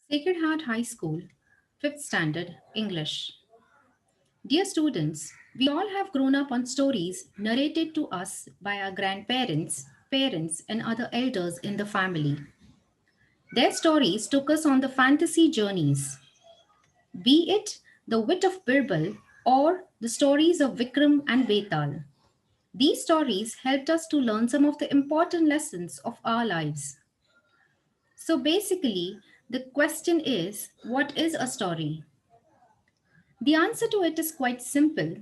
Sacred Heart High School, 5th Standard, English. Dear students, we all have grown up on stories narrated to us by our grandparents, parents, and other elders in the family. Their stories took us on the fantasy journeys, be it the wit of Birbal or the stories of Vikram and Betal. These stories helped us to learn some of the important lessons of our lives. So basically, the question is, what is a story? The answer to it is quite simple.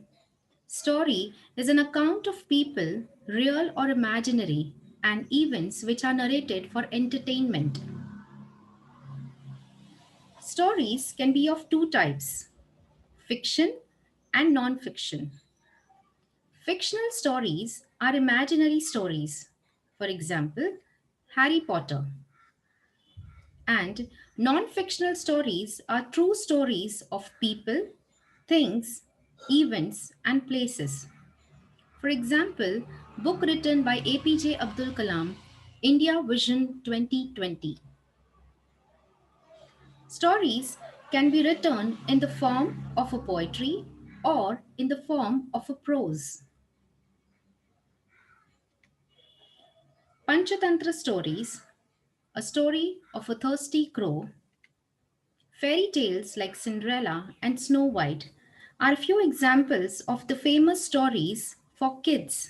Story is an account of people, real or imaginary, and events which are narrated for entertainment. Stories can be of two types: fiction and non fiction. Fictional stories are imaginary stories, for example, Harry Potter. And non fictional stories are true stories of people, things, events, and places. For example, book written by APJ Abdul Kalam, India Vision 2020. Stories can be written in the form of a poetry or in the form of a prose. Panchatantra stories, a story of a thirsty crow, fairy tales like Cinderella and Snow White are few examples of the famous stories for kids.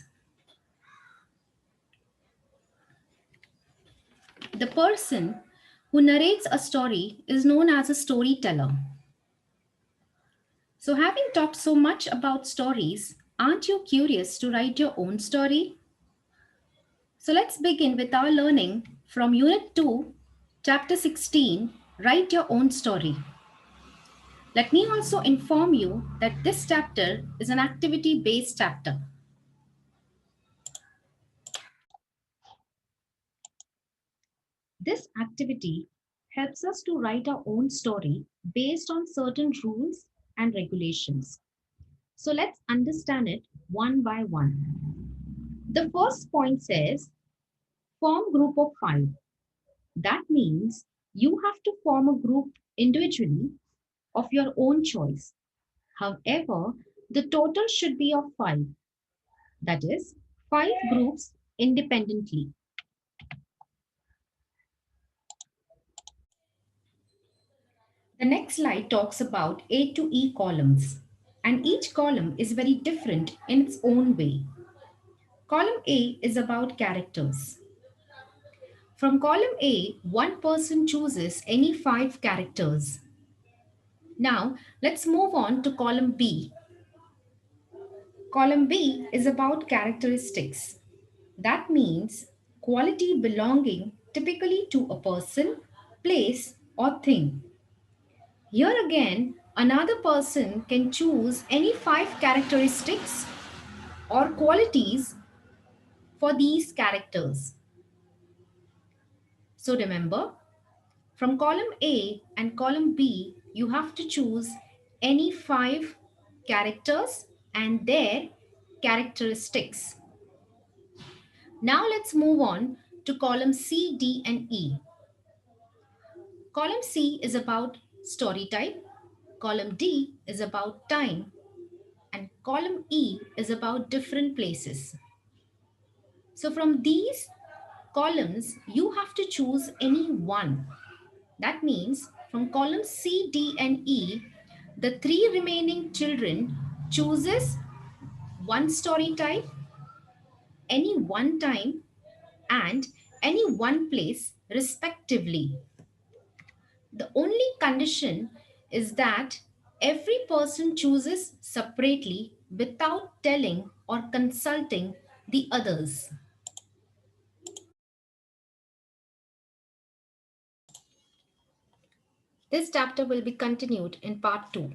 The person who narrates a story is known as a storyteller. So, having talked so much about stories, aren't you curious to write your own story? So, let's begin with our learning from Unit 2, Chapter 16, Write Your Own Story. Let me also inform you that this chapter is an activity based chapter. This activity helps us to write our own story based on certain rules and regulations. So let's understand it one by one. The first point says form group of 5. That means you have to form a group individually of your own choice. However, the total should be of 5. That is 5 groups independently. The next slide talks about A to E columns, and each column is very different in its own way. Column A is about characters. From column A, one person chooses any 5 characters. Now, let's move on to column B. Column B is about characteristics. That means quality belonging typically to a person, place, or thing. Here again, another person can choose any 5 characteristics or qualities for these characters. So remember, from column A and column B, you have to choose any 5 characters and their characteristics. Now let's move on to column C, D, and E. Column C is about story type, column D is about time, and column E is about different places. So from these columns, you have to choose any one. That means from column C, D, and E, the 3 remaining children chooses one story type, any one time, and any one place respectively. The only condition is that every person chooses separately without telling or consulting the others. This chapter will be continued in part 2.